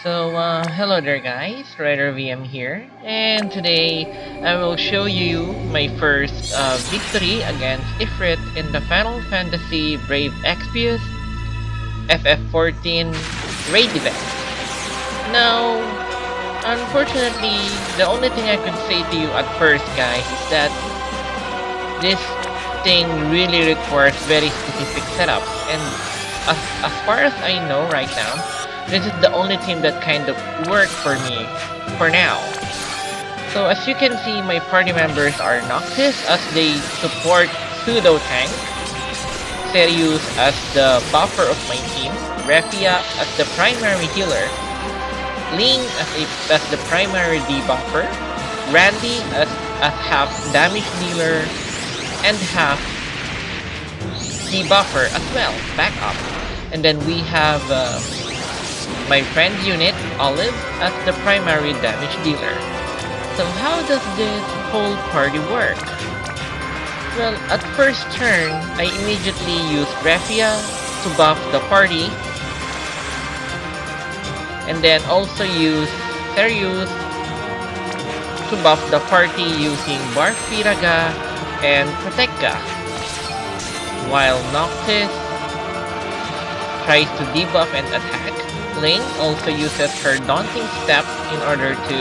Hello there guys, StriderVM here, and today I will show you my first victory against Ifrit in the Final Fantasy Brave Exvius FF14 raid event. Now, unfortunately, the only thing I could say to you at first guys is that this thing really requires very specific setups, and as far as I know right now, this is the only team that kind of worked for me for now. So as you can see, my party members are Noctis as they support pseudo tank, Serious as the buffer of my team, Refia as the primary healer, Ling as the primary debuffer, Randy as half damage dealer and half debuffer as well, backup. And then we have my friend's unit, Olive, as the primary damage dealer. So how does this whole party work? Well, at first turn, I immediately use Refia to buff the party, and then also use Serious to buff the party using Barfiraga and Protecga, while Noctis tries to debuff and attack. Ling also uses her Daunting Step in order to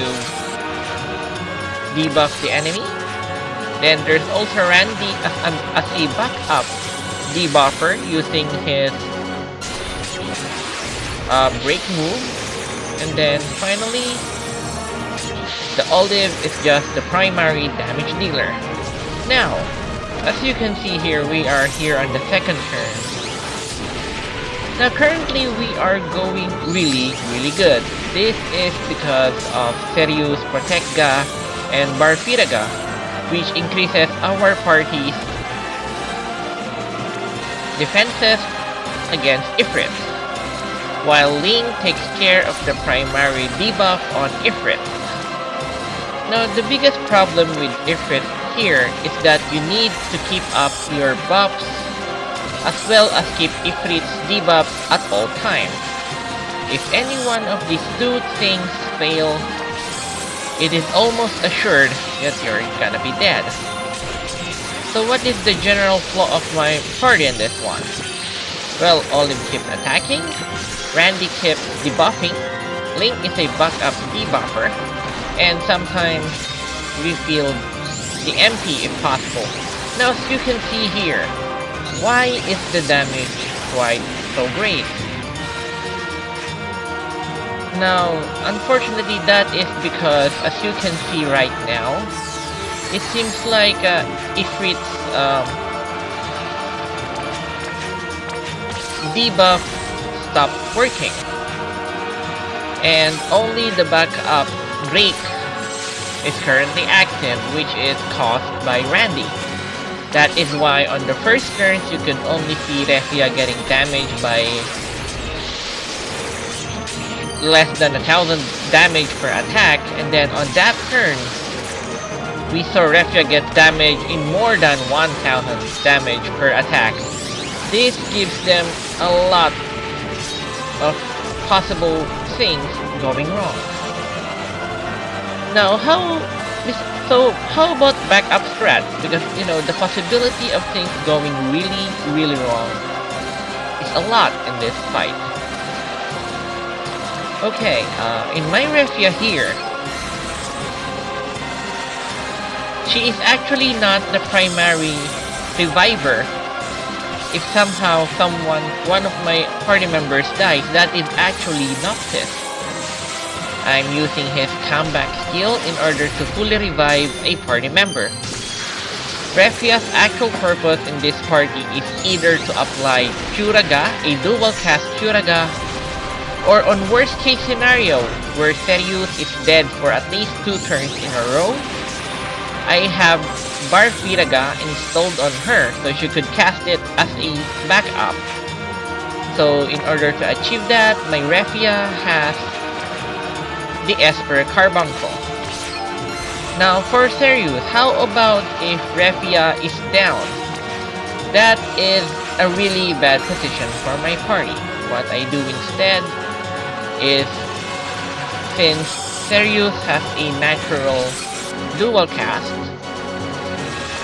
debuff the enemy. Then there's also Randy as a backup debuffer using his break move. And then finally, the Olive is just the primary damage dealer. Now, as you can see here, we are here on the second turn. Now currently we are going really good. This is because of Serious, Protecga, and Barfiraga, which increases our party's defenses against Ifrit, while Ling takes care of the primary debuff on Ifrit. Now the biggest problem with Ifrit here is that you need to keep up your buffs as well as keep Ifrit's debuffs at all times. If any one of these two things fail, it is almost assured that you're gonna be dead. So what is the general flaw of my party in this one? Well, Olive keeps attacking, Randy keeps debuffing, Link is a backup debuffer, and sometimes refill the MP if possible. Now as you can see here, why is the damage quite so great? Now, unfortunately that is because, as you can see right now, it seems like Ifrit's debuff stopped working. And only the backup break is currently active, which is caused by Randy. That is why on the first turns you can only see Refia getting damaged by less than 1,000 damage per attack, and then on that turn we saw Refia get damage in more than 1,000 damage per attack. This gives them a lot of possible things going wrong. Now So how about backup strats? Because you know the possibility of things going really wrong is a lot in this fight. Okay, in my Refia here, she is actually not the primary reviver. If somehow one of my party members dies, that is actually Noctis. I'm using his comeback skill in order to fully revive a party member. Refia's actual purpose in this party is either to apply Curaga, a dual cast Curaga, or on worst case scenario, where Serious is dead for at least 2 turns in a row, I have Barfiraga installed on her so she could cast it as a backup. So in order to achieve that, my Refia has the Esper Carbuncle. Now for Serious, how about if Refia is down? That is a really bad position for my party. What I do instead is since Serious has a natural dual cast,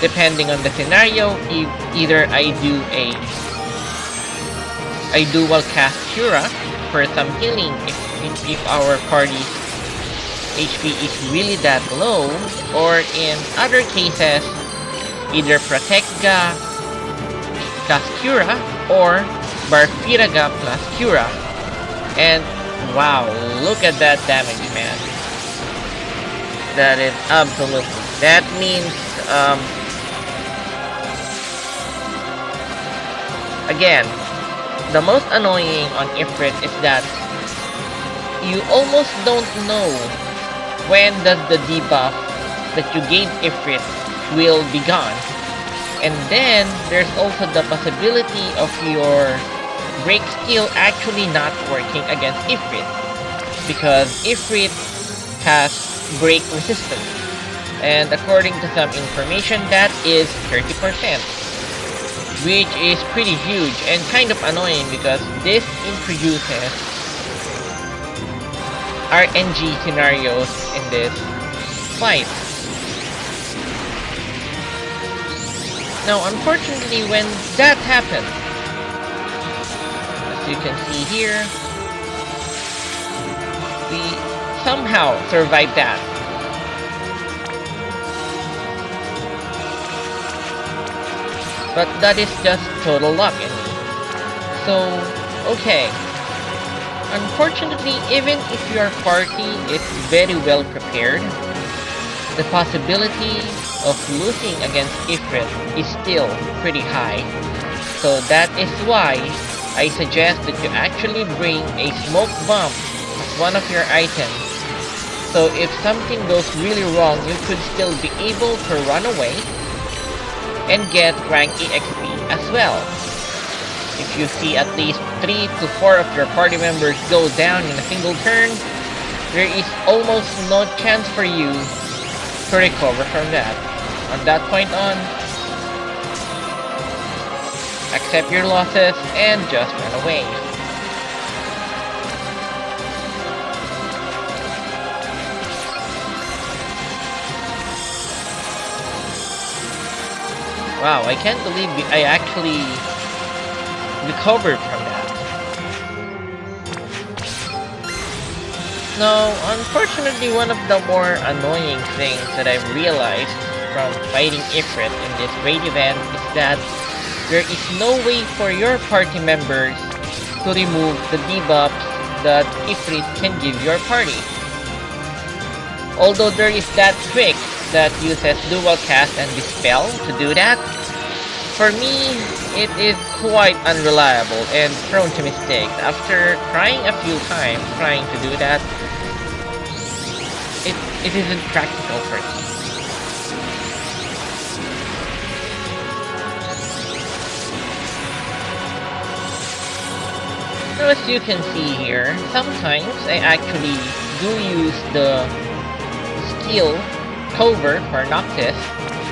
depending on the scenario, either I dual cast Cura for some healing if our party's HP is really that low, or in other cases, either Protecga plus Cura or Barfiraga plus Cura. And wow, look at that damage, man. That is absolutely. That means, again, the most annoying on Ifrit is that you almost don't know when does the debuff that you gave Ifrit will be gone. And then there's also the possibility of your break skill actually not working against Ifrit, because Ifrit has break resistance, and according to some information that is 30%, which is pretty huge and kind of annoying because this introduces RNG scenarios in this fight. Now, unfortunately, when that happened, as you can see here, we somehow survived that. But that is just total luck in me. So, okay. Unfortunately, even if your party is very well prepared, the possibility of losing against Ifrit is still pretty high. So that is why I suggest that you actually bring a smoke bomb as one of your items. So if something goes really wrong, you could still be able to run away and get rank EXP as well. If you see at least 3 to 4 of your party members go down in a single turn, there is almost no chance for you to recover from that. From that point on, accept your losses and just run away. Wow, I can't believe I actually recovered from that. Now, unfortunately, one of the more annoying things that I've realized from fighting Ifrit in this raid event is that there is no way for your party members to remove the debuffs that Ifrit can give your party. Although there is that trick that uses dual cast and dispel to do that, for me, it is quite unreliable and prone to mistakes. After trying a few times trying to do that, it isn't practical for me. So as you can see here, sometimes I actually do use the skill cover for Noctis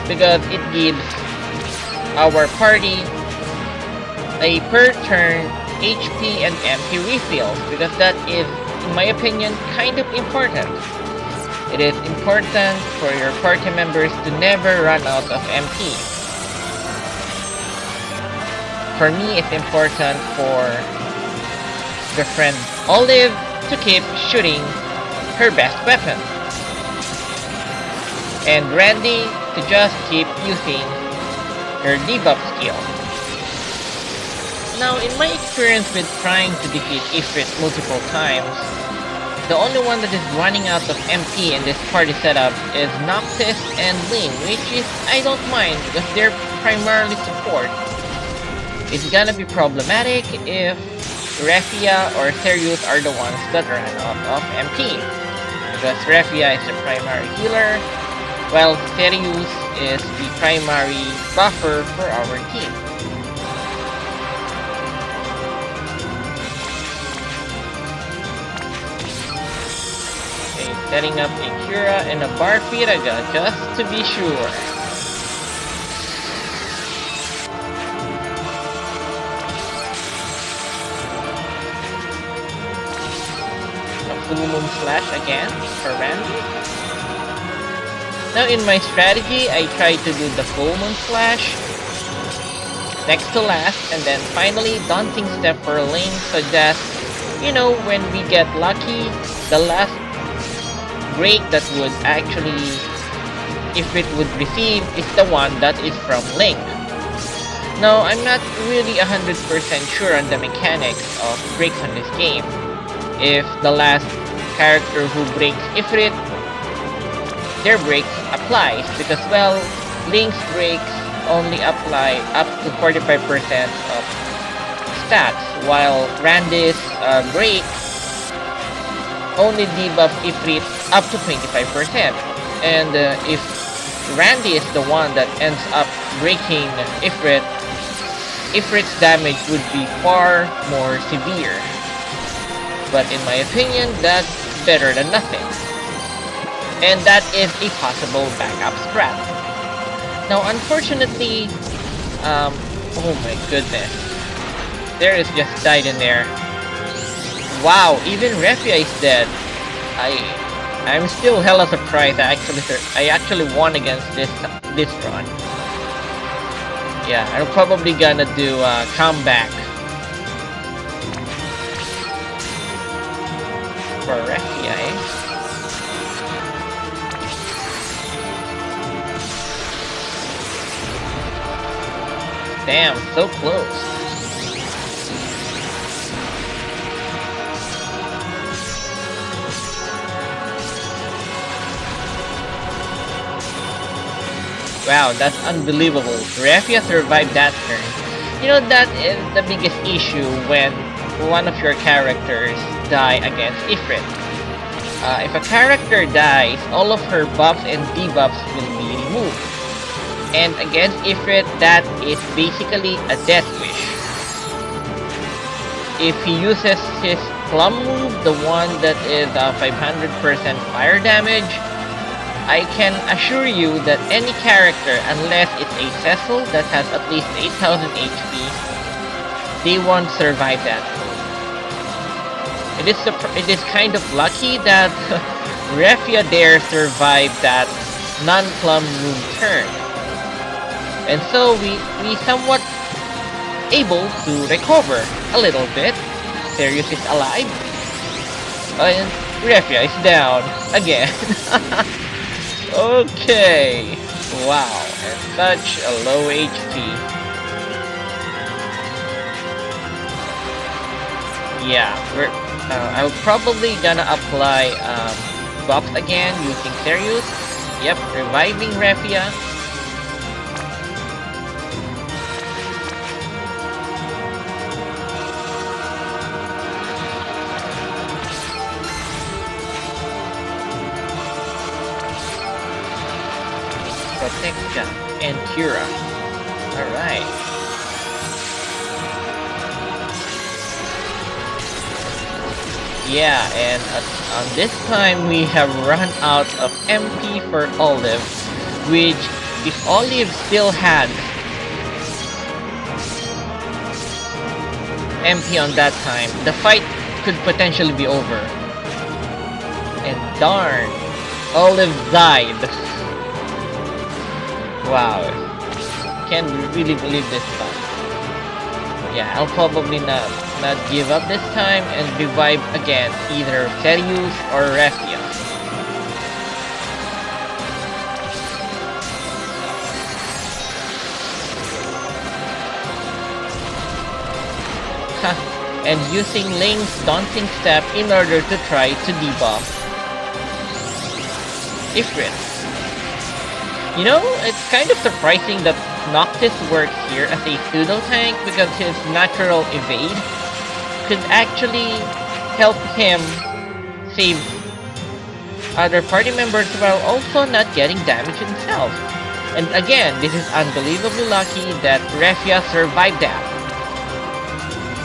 because it gives our party a per turn HP and MP refills, because that is, in my opinion, kind of important. It is important for your party members to never run out of MP. For me, it's important for the friend Olive to keep shooting her best weapon, and Randy to just keep using her debuff skill. Now, in my experience with trying to defeat Ifrit multiple times, the only one that is running out of MP in this party setup is Noctis and Link, which is, I don't mind because they're primarily support. It's gonna be problematic if Refia or Serious are the ones that run out of MP, because Refia is the primary healer, while Serious is the primary buffer for our team. Okay, setting up a Cura and a Barfiraga just to be sure. Full Moon Slash again for Randy. Now in my strategy, I try to do the Full Moon Slash next to last, and then finally Daunting Step for Link, so that, you know, when we get lucky, the last break that would actually, if it would receive, is the one that is from Link. Now, I'm not really 100% sure on the mechanics of breaks on this game. If the last character who breaks Ifrit, their breaks applies, because, well, Link's breaks only apply up to 45% of stats, while Randy's break only debuff Ifrit up to 25%. And if Randy is the one that ends up breaking Ifrit, Ifrit's damage would be far more severe. But in my opinion, that's better than nothing. And that is a possible backup strat. Now, unfortunately, oh my goodness, there is just died in there. Wow, even Refia is dead. I'm still hella surprised. I actually won against this run. Yeah, I'm probably gonna do a comeback for Refia, eh? Damn, so close. Wow, that's unbelievable. Refia survived that turn. You know, that is the biggest issue when one of your characters die against Ifrit. If a character dies, all of her buffs and debuffs will be removed. And against Ifrit, that is basically a death wish. If he uses his plum move, the one that is 500% fire damage, I can assure you that any character, unless it's a Cecil that has at least 8000 HP, they won't survive that move. It is kind of lucky that Refia there survived that non-plum move turn. And so we somewhat able to recover a little bit. Serious is alive. And Refia is down again. Okay. Wow, and such a low HP. Yeah, I'm probably gonna apply buffs again using Serious. Yep, reviving Refia. Protection and Cura. Alright. Yeah, and on this time we have run out of MP for Olive, which if Olive still had MP on that time, the fight could potentially be over. And darn, Olive died. Wow, can't really believe this time. Yeah, I'll probably not give up this time and revive again either Serious or Refia. And using Link's Daunting Step in order to try to debuff Ifrit. You know, it's kind of surprising that Noctis works here as a pseudo-tank, because his natural evade could actually help him save other party members while also not getting damage himself. And again, this is unbelievably lucky that Refia survived that.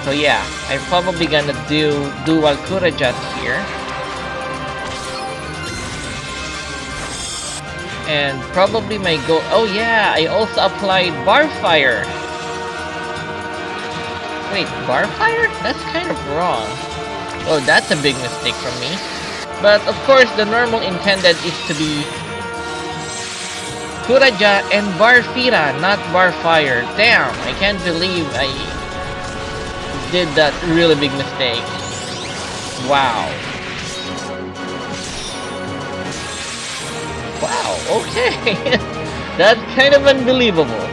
So yeah, I'm probably gonna do dual Kurajat here. And probably my goal. Oh yeah, I also applied Barfire. Wait, Barfire? That's kind of wrong. Oh, that's a big mistake from me. But of course, the normal intended is to be Kuraja and Barfira, not Barfire. Damn, I can't believe I did that really big mistake. Wow. Wow, okay. That's kind of unbelievable.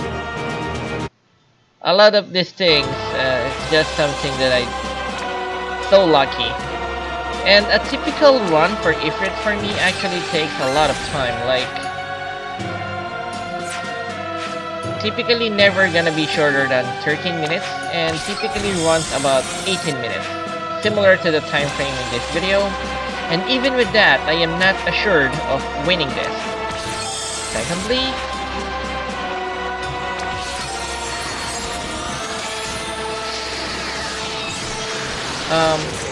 A lot of these things, it's just something that so lucky. And a typical run for Ifrit for me actually takes a lot of time, like typically never gonna be shorter than 13 minutes and typically runs about 18 minutes, similar to the time frame in this video. And even with that, I am not assured of winning this. Secondly,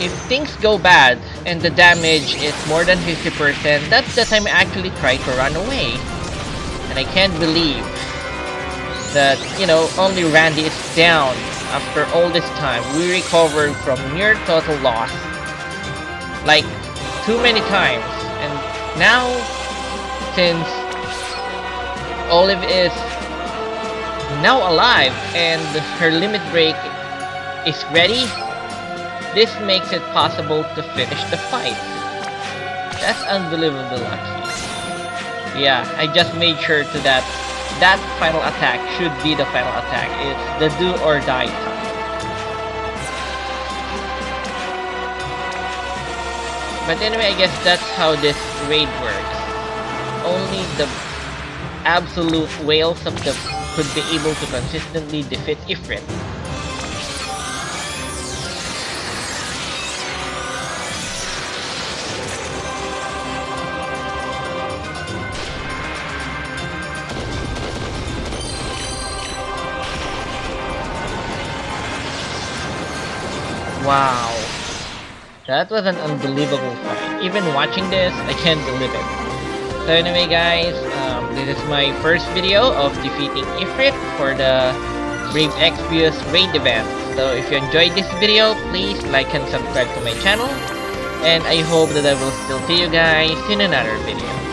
if things go bad and the damage is more than 50%, that's the time I actually try to run away. And I can't believe that, you know, only Randy is down after all this time. We recovered from near total loss like too many times. And now, since Olive is now alive and her limit break is ready, this makes it possible to finish the fight. That's unbelievably lucky. Yeah, I just made sure to that final attack should be the final attack. It's the do or die time. But anyway, I guess that's how this raid works. Only the absolute whales of the could be able to consistently defeat Ifrit. Wow, that was an unbelievable fight. Even watching this, I can't believe it. So anyway guys, this is my first video of defeating Ifrit for the Brave Exvius raid event. So if you enjoyed this video, please like and subscribe to my channel. And I hope that I will still see you guys in another video.